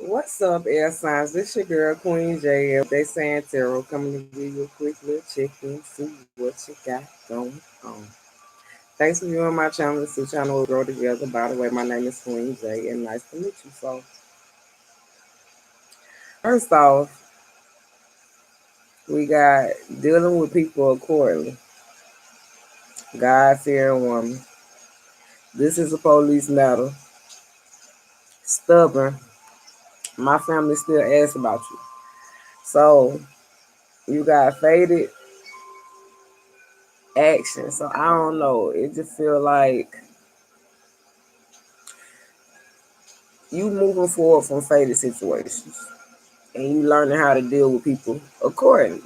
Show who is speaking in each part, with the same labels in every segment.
Speaker 1: What's up, air signs? This your girl, Queen J. They saying tarot, coming to give you a quick little check-in, see what you got going on. Thanks for viewing my channel. This is channel will grow together. By the way, my name is Queen J, and nice to meet you. So, first off, we got dealing with people accordingly. God-fearing woman. This is a police matter. Stubborn. My family still asks about you. So, you got faded action. So I don't know. It just feel like you moving forward from faded situations and you learning how to deal with people accordingly.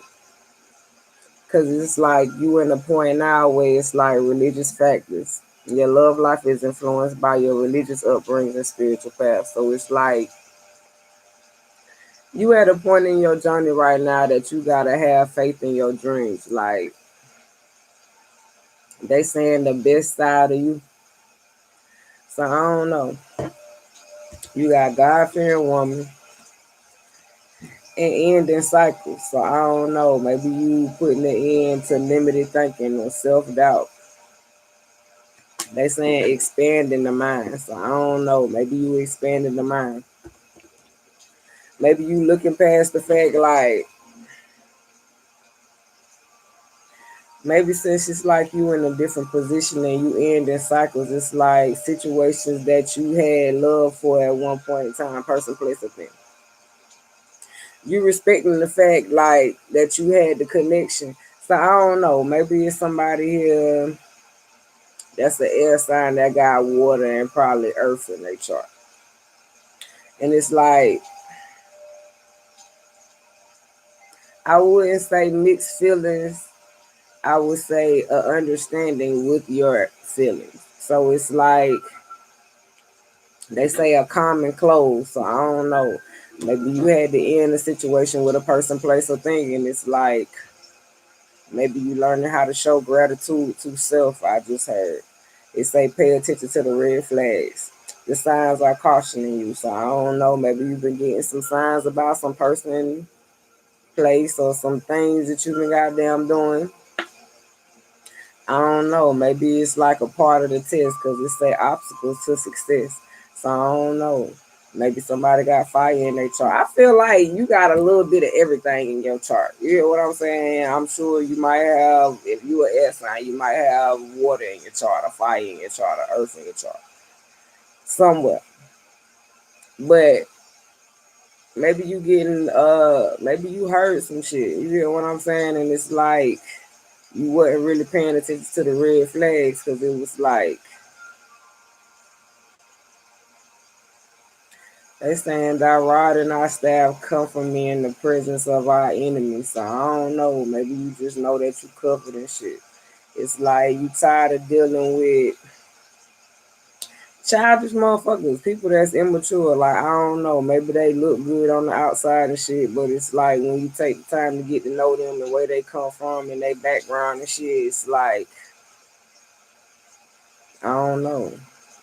Speaker 1: Cause it's like you in a point now where it's like religious factors. Your love life is influenced by your religious upbringing and spiritual path. So it's like you at a point in your journey right now that you gotta have faith in your dreams. Like they saying the best side of you. So I don't know. You got God fearing woman and ending cycles. So I don't know. Maybe you putting the end to limited thinking or self doubt. They saying expanding the mind. So I don't know. Maybe you expanding the mind. Maybe you looking past the fact like maybe since it's like you in a different position and you end in cycles, it's like situations that you had love for at one point in time, person, place, or thing. You respecting the fact like that you had the connection. So I don't know. Maybe it's somebody here that's an air sign that got water and probably earth in their chart. And it's like, I wouldn't say mixed feelings. I would say a understanding with your feelings. So it's like, they say a common close. So I don't know. Maybe you had to end a situation with a person, place, or thing. And it's like, maybe you learning how to show gratitude to self. I just heard. It say pay attention to the red flags. The signs are cautioning you. So I don't know. Maybe you've been getting some signs about some person, place, or some things that you've been goddamn doing. I don't know. Maybe it's like a part of the test because it say obstacles to success. So I don't know. Maybe somebody got fire in their chart. I feel like you got a little bit of everything in your chart. You hear what I'm saying? I'm sure you might have, if you an air sign, you might have water in your chart, a fire in your chart, or earth in your chart. Somewhere. But maybe you getting maybe you heard some shit. You hear what I'm saying? And it's like you wasn't really paying attention to the red flags because it was like they saying that rod and our staff come from me in the presence of our enemies. So I don't know. Maybe you just know that you covered and shit. It's like you tired of dealing with childish motherfuckers, people that's immature. Like I don't know. Maybe they look good on the outside and shit, but it's like when you take the time to get to know them and where they come from and their background and shit, it's like I don't know.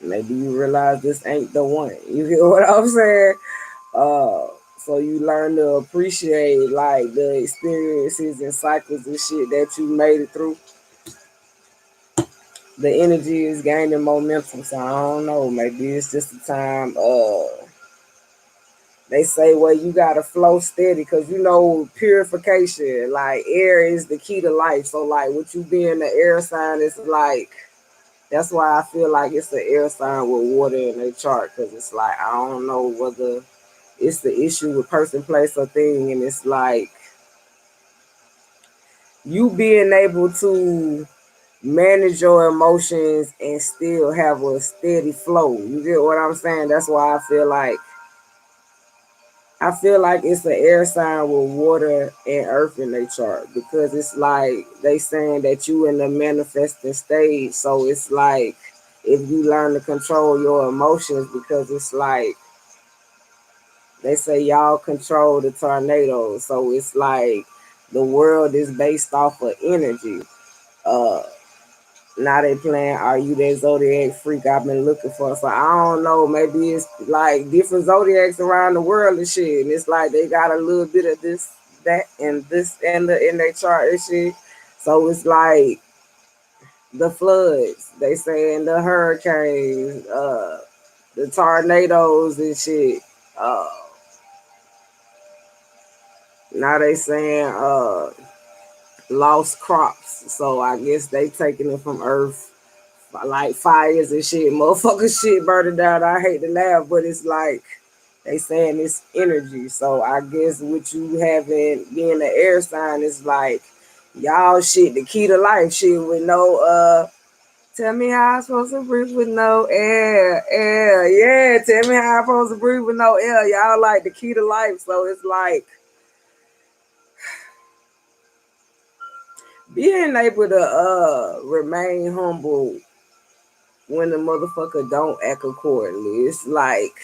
Speaker 1: Maybe you realize this ain't the one. You get what I'm saying? Uh, so you learn to appreciate like the experiences and cycles and shit that you made it through. The energy is gaining momentum, so I don't know. Maybe it's just a time. They say, well, you gotta flow steady because you know purification. Like air is the key to life. So like, with you being the air sign, it's like that's why I feel like it's the air sign with water in their chart because it's like I don't know whether it's the issue with person, place, or thing, and it's like you being able to manage your emotions and still have a steady flow. You get what I'm saying? That's why I feel like it's an air sign with water and earth in their chart because it's like they saying that you in the manifesting stage. So it's like if you learn to control your emotions because it's like they say y'all control the tornado. So it's like the world is based off of energy. Uh Now they playing Are You That Zodiac Freak I've Been Looking For. So I don't know, maybe it's like different zodiacs around the world and shit. And it's like they got a little bit of this, that, and this and the in their chart and shit. So it's like the floods, they saying the hurricanes, the tornadoes and shit. Uh Now they saying lost crops. So I guess they taking it from Earth, like fires and shit, motherfucker shit burning down. I hate to laugh, but it's like they saying it's energy. So I guess what you having being the air sign is like y'all shit, the key to life shit with no tell me how I'm supposed to breathe with no air. Yeah, tell me how I'm supposed to breathe with no air. Y'all like the key to life. So it's like being able to remain humble when the motherfucker don't act accordingly. It's like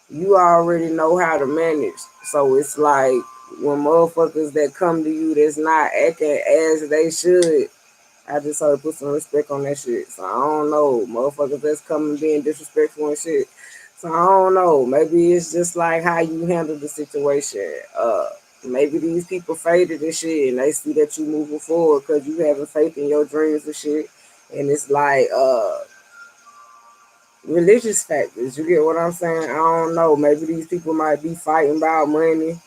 Speaker 1: you already know how to manage. So it's like when motherfuckers that come to you that's not acting as they should, I just heard put some respect on that shit. So I don't know. Motherfuckers that's coming being disrespectful and shit. So I don't know. Maybe it's just like how you handle the situation. Maybe these people faded and shit and they see that you moving forward because you having faith in your dreams and shit. And it's like religious factors. You get what I'm saying? I don't know. Maybe these people might be fighting about money.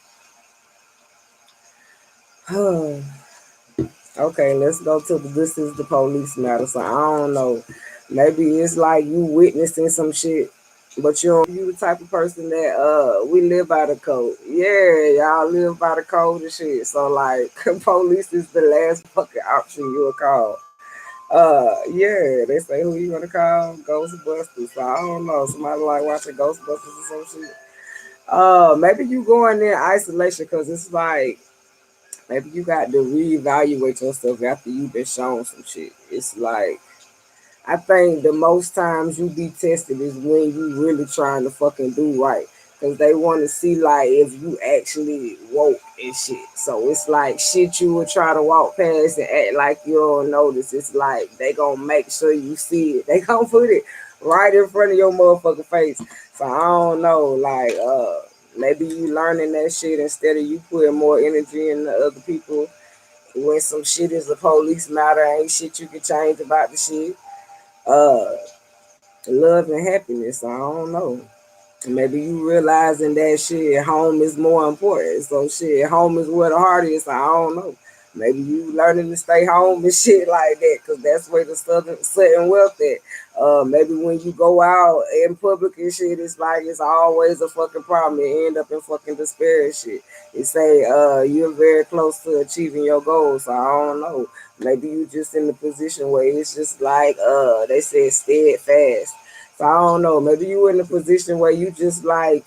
Speaker 1: Okay, let's go to this is the police matter. So I don't know. Maybe it's like you witnessing some shit, but you the type of person that we live by the code. Yeah, y'all live by the code and shit. So like police is the last fucking option you'll call. Yeah, they say who you gonna call? Ghostbusters. So I don't know. Somebody like watching Ghostbusters or some shit. Maybe you go in there isolation because it's like maybe you got to reevaluate yourself after you've been shown some shit. It's like I think the most times you be tested is when you really trying to fucking do right. Cause they want to see like if you actually woke and shit. So it's like shit you would try to walk past and act like you don't notice. It's like they gonna make sure you see it. They gonna put it right in front of your motherfucking face. So I don't know, like maybe you learning that shit instead of you putting more energy in the other people. When some shit is a police matter, ain't shit you can change about the shit. Uh, Love and happiness. I don't know. Maybe you realizing that shit, home is more important. So shit, home is where the heart is. I don't know. Maybe you learning to stay home and shit like that, cause that's where the certain wealth at. Maybe when you go out in public and shit, it's like it's always a fucking problem. You end up in fucking despair and shit. It say you're very close to achieving your goals. So I don't know. Maybe you just in the position where it's just like they said steadfast. So I don't know. Maybe you in a position where you just like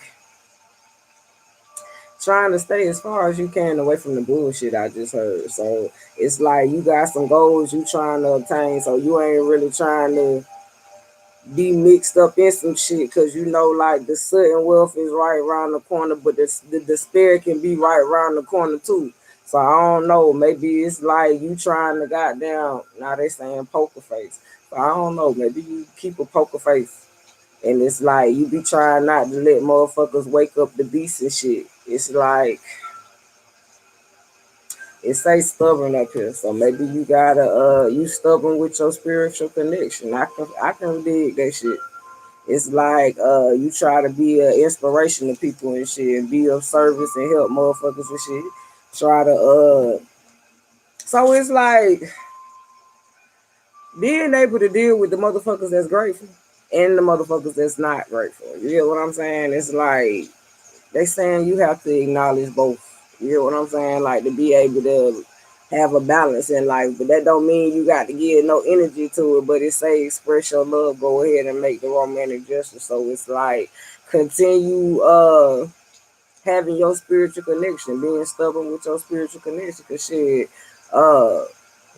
Speaker 1: trying to stay as far as you can away from the bullshit I just heard. So it's like you got some goals you trying to obtain. So you ain't really trying to be mixed up in some shit because you know like the sudden wealth is right around the corner, but the despair can be right around the corner too. So I don't know. Maybe it's like you trying to goddamn now they saying poker face. So I don't know. Maybe you keep a poker face. And it's like you be trying not to let motherfuckers wake up the beast and shit. It's like it say stubborn up here. So maybe you gotta you stubborn with your spiritual connection. I can dig that shit. It's like you try to be an inspiration to people and shit and be of service and help motherfuckers and shit. Try to so it's like being able to deal with the motherfuckers that's grateful and the motherfuckers that's not grateful. You get what I'm saying? It's like they saying you have to acknowledge both. You know what I'm saying? Like to be able to have a balance in life, but that don't mean you got to give no energy to it. But it say express your love, go ahead and make the romantic gesture. So it's like continue having your spiritual connection, being stubborn with your spiritual connection. Cause shit, uh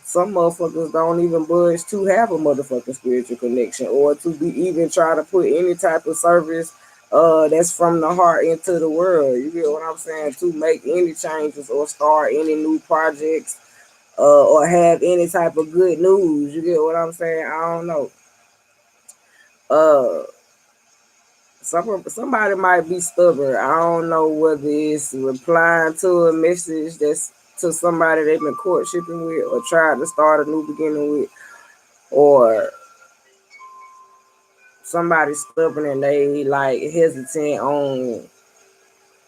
Speaker 1: some motherfuckers don't even budge to have a motherfucking spiritual connection or to be even try to put any type of service that's from the heart into the world. You get what I'm saying? To make any changes or start any new projects. or have any type of good news. You get what I'm saying? I don't know. Uh, somebody might be stubborn. I don't know whether it's replying to a message that's to somebody they've been courtshiping with or trying to start a new beginning with, or somebody stubborn and they like hesitant on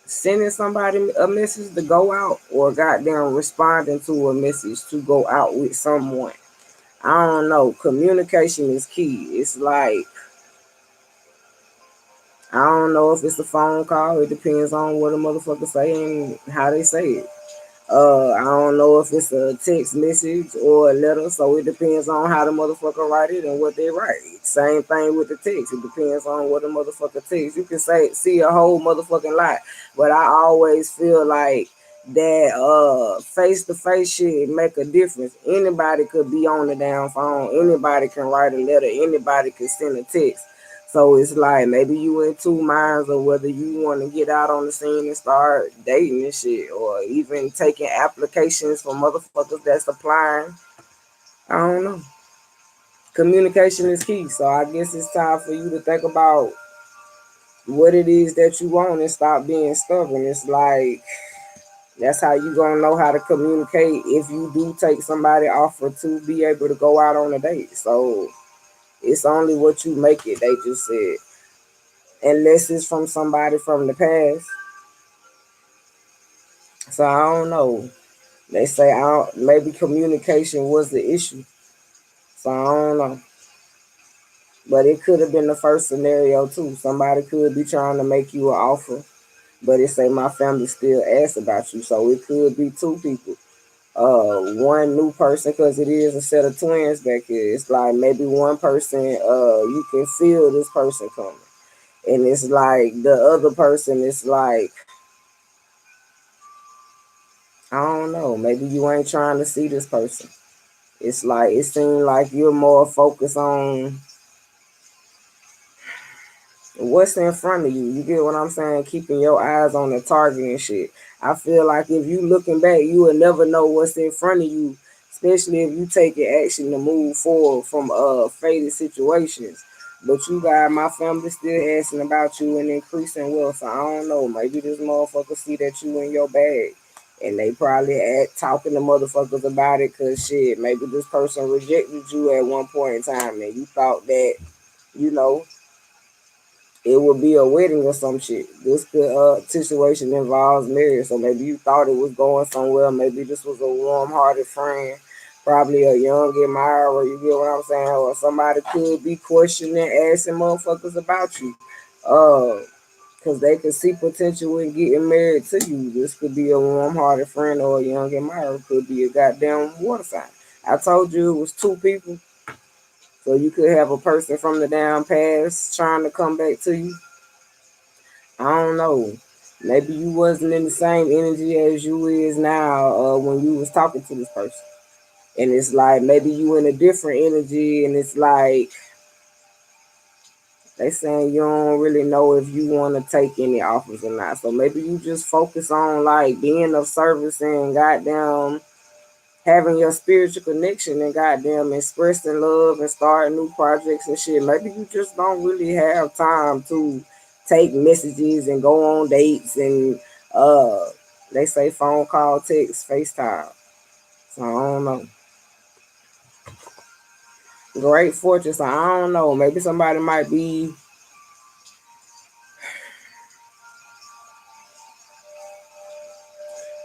Speaker 1: sending somebody a message to go out or goddamn responding to a message to go out with someone. I don't know. Communication is key. It's like, I don't know if it's a phone call. It depends on what a motherfucker say and how they say it. I don't know if it's a text message or a letter, so it depends on how the motherfucker write it and what they write. Same thing with the text. It depends on what the motherfucker text. You can see a whole motherfucking lot, but I always feel like that face to face shit make a difference. Anybody could be on the damn phone. Anybody can write a letter. Anybody can send a text. So it's like maybe you in two minds of whether you want to get out on the scene and start dating and shit, or even taking applications for motherfuckers that's applying. I don't know. Communication is key. So I guess it's time for you to think about what it is that you want and stop being stubborn. It's like that's how you gonna know how to communicate if you do take somebody offer to be able to go out on a date. So it's only what you make it, they just said. Unless it's from somebody from the past. So I don't know. They say maybe communication was the issue. So I don't know. But it could have been the first scenario too. Somebody could be trying to make you an offer, but it say my family still asks about you. So it could be two people. One new person, because it is a set of twins back here. It's like maybe one person, you can feel this person coming. And it's like the other person is like, I don't know, maybe you ain't trying to see this person. It's like it seems like you're more focused on what's in front of you. You get what I'm saying? Keeping your eyes on the target and shit. I feel like if you looking back, you will never know what's in front of you, especially if you taking action to move forward from faded situations. But you got my family still asking about you and increasing wealth. So I don't know. Maybe this motherfucker see that you in your bag. And they probably talking to motherfuckers about it because shit, maybe this person rejected you at one point in time and you thought that, you know, it would be a wedding or some shit. This situation involves marriage, so maybe you thought it was going somewhere. Maybe this was a warm-hearted friend, probably a young admirer. You get what I'm saying? Or somebody could be questioning, asking motherfuckers about you, because they could see potential in getting married to you. This could be a warm-hearted friend or a young admirer. Could be a goddamn water sign. I told you it was two people, so you could have a person from the down past trying to come back to you. I don't know. Maybe you wasn't in the same energy as you is now when you was talking to this person. And it's like maybe you in a different energy and it's like they saying you don't really know if you want to take any offers or not. So maybe you just focus on like being of service and goddamn having your spiritual connection and goddamn expressing love and starting new projects and shit. Maybe you just don't really have time to take messages and go on dates and uh they say phone call, text, FaceTime. So I don't know. Great fortune. So I don't know. Maybe somebody might be,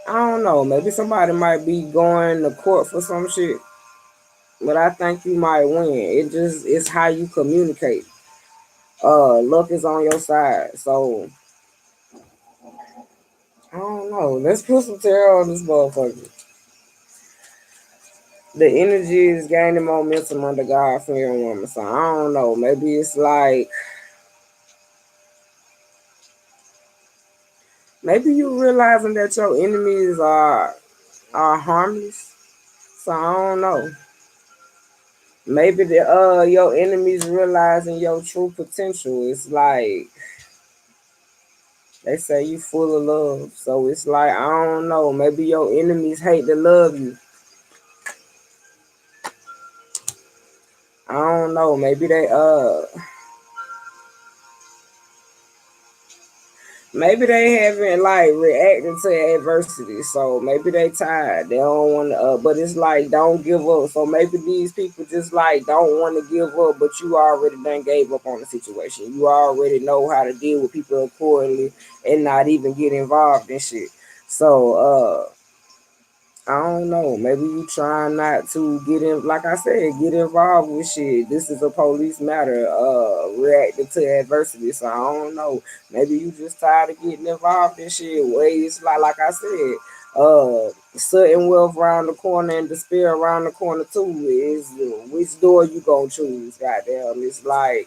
Speaker 1: I don't know. Maybe somebody might be going to court for some shit. But I think you might win. It's how you communicate. Luck is on your side. So I don't know. Let's put some tarot on this motherfucker. The energy is gaining momentum under God fearing woman. So I don't know. Maybe it's like maybe you realizing that your enemies are harmless. So I don't know. Maybe the your enemies realizing your true potential. It's like they say you full of love. So it's like I don't know. Maybe your enemies hate to love you. I don't know. Maybe they haven't like reacted to adversity, so maybe they tired. They don't want to. But it's like don't give up. So maybe these people just like don't want to give up, but you already done gave up on the situation. You already know how to deal with people accordingly and not even get involved in shit. So I don't know. Maybe you trying not to get in, like I said, get involved with shit. This is a police matter, reacting to adversity. So I don't know. Maybe you just tired of getting involved in shit. Ways like I said, sudden wealth around the corner and despair around the corner too. Is which door you gonna choose? Goddamn, it's like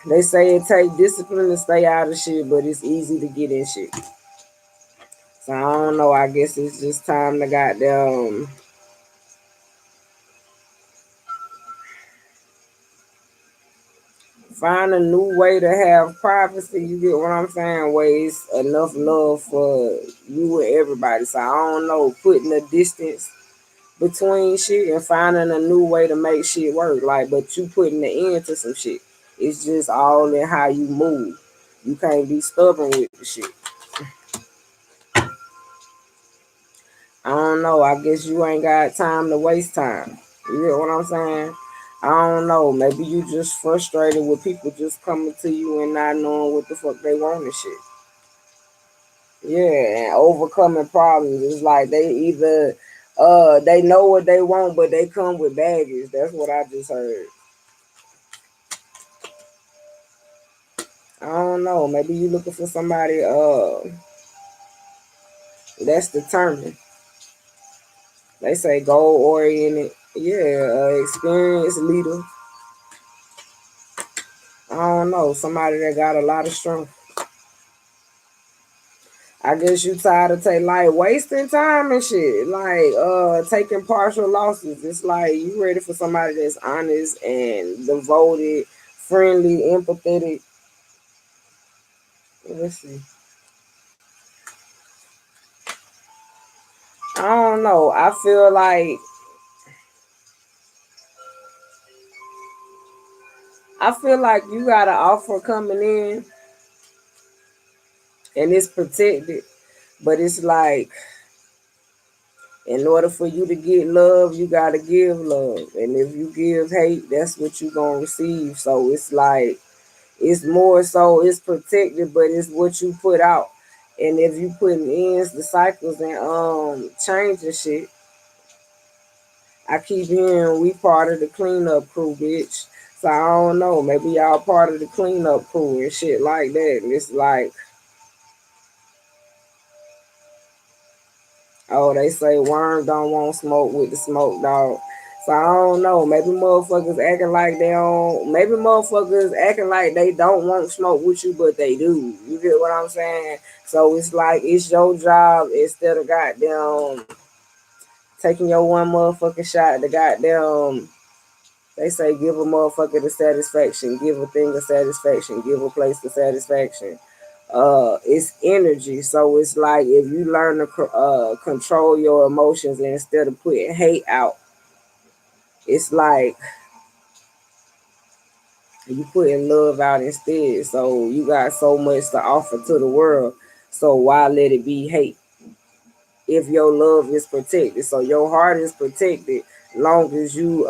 Speaker 1: they say it take discipline to stay out of shit, but it's easy to get in shit. So I don't know. I guess it's just time to goddamn find a new way to have privacy. You get what I'm saying? Where it's enough love for you and everybody. So I don't know, putting a distance between shit and finding a new way to make shit work. Like, but you putting the end to some shit. It's just all in how you move. You can't be stubborn with the shit. I don't know. I guess you ain't got time to waste time. You get what I'm saying? I don't know. Maybe you just frustrated with people just coming to you and not knowing what the fuck they want and shit. Yeah, and overcoming problems. It's like they either they know what they want, but they come with baggage. That's what I just heard. I don't know. Maybe you looking for somebody that's determined. They say goal oriented. Yeah, experienced leader. I don't know. Somebody that got a lot of strength. I guess you tired of wasting time and shit. Like taking partial losses. It's like you ready for somebody that's honest and devoted, friendly, empathetic. Let's see. I don't know. I feel like you got an offer coming in and it's protected. But it's like in order for you to get love, you gotta give love. And if you give hate, that's what you gonna receive. So it's like it's more so it's protected, but it's what you put out. And if you putting ends the cycles and changing shit, I keep hearing we part of the cleanup crew, bitch. So I don't know, maybe y'all part of the cleanup crew and shit like that. And it's like, oh, they say worms don't want smoke with the smoke dog. So I don't know. Maybe motherfuckers acting like they don't. Maybe motherfuckers acting like they don't want smoke with you, but they do. You get what I'm saying? So it's like it's your job instead of goddamn taking your one motherfucking shot. The goddamn they say give a motherfucker the satisfaction, give a thing the satisfaction, give a place the satisfaction. It's energy. So it's like if you learn to control your emotions and instead of putting hate out, it's like you putting love out instead. So you got so much to offer to the world. So why let it be hate if your love is protected? So your heart is protected long as you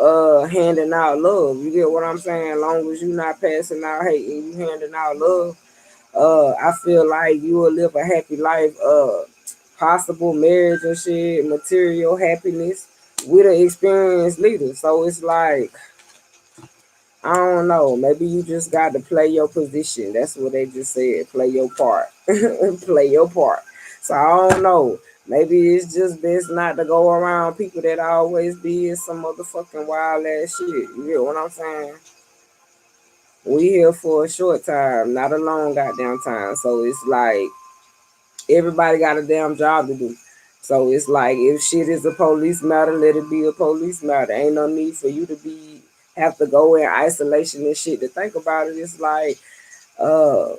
Speaker 1: handing out love. You get what I'm saying? Long as you not passing out hate and you handing out love, I feel like you will live a happy life, possible marriage and shit, material happiness with an experienced leader. So it's like, I don't know, maybe you just got to play your position. That's what they just said. Play your part. Play your part. So I don't know. Maybe it's just best not to go around people that always be in some motherfucking wild ass shit. You get what I'm saying? We here for a short time, not a long goddamn time. So it's like everybody got a damn job to do. So it's like if shit is a police matter, let it be a police matter. Ain't no need for you to be have to go in isolation and shit to think about it. It's like uh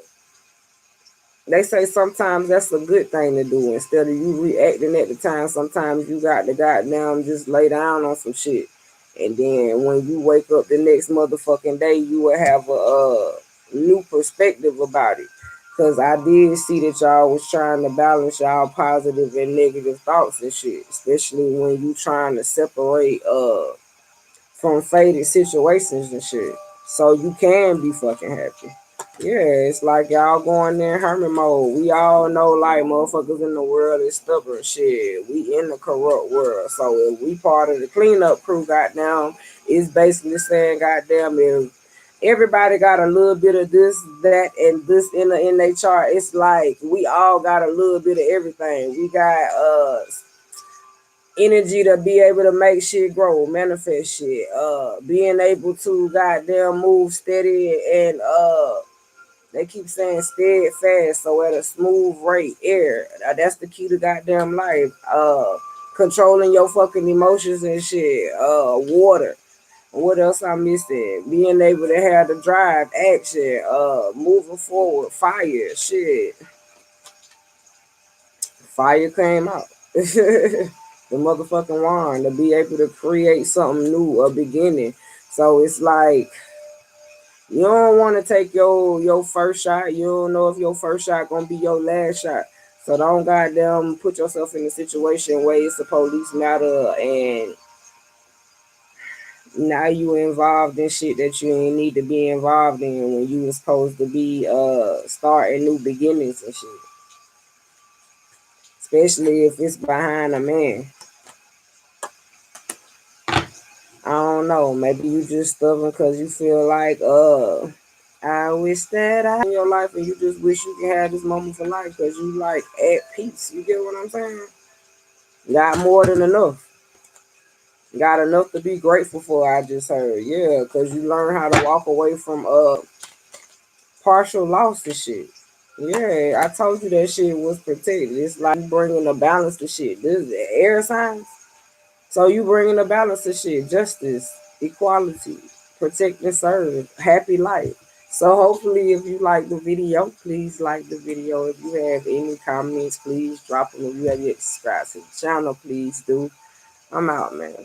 Speaker 1: they say sometimes that's a good thing to do. Instead of you reacting at the time, sometimes you got to goddamn just lay down on some shit And then when you wake up the next motherfucking day, you will have a new perspective about it. Cause I did see that y'all was trying to balance y'all positive and negative thoughts and shit, especially when you trying to separate from faded situations and shit. So you can be fucking happy. Yeah, it's like y'all going there in hermit mode. We all know like motherfuckers in the world is stubborn shit. We in the corrupt world. So if we part of the cleanup crew, goddamn, it's basically saying goddamn if everybody got a little bit of this, that, and this in their chart, it's like we all got a little bit of everything. We got energy to be able to make shit grow, manifest shit, being able to goddamn move steady and they keep saying steadfast, so at a smooth rate, air. That's the key to goddamn life. Controlling your fucking emotions and shit. Water. What else I missing? Being able to have the drive, action, moving forward, fire, shit. Fire came out. The motherfucking wand to be able to create something new, a beginning. So it's like you don't want to take your first shot. You don't know if your first shot gonna be your last shot. So don't goddamn put yourself in a situation where it's a police matter and now you involved in shit that you ain't need to be involved in when you was supposed to be starting new beginnings and shit. Especially if it's behind a man. I don't know. Maybe you just stubborn because you feel like I wish that I in your life and you just wish you could have this moment for life because you like at peace. You get what I'm saying? Got more than enough. Got enough to be grateful for, I just heard. Yeah, because you learn how to walk away from partial loss and shit. Yeah, I told you that shit was protected. It's like bringing a balance to shit. This is air signs. So you bringing a balance to shit. Justice, equality, protect and serve, happy life. So hopefully if you like the video, please like the video. If you have any comments, please drop them. If you have yet subscribed to the channel, please do. I'm out, man.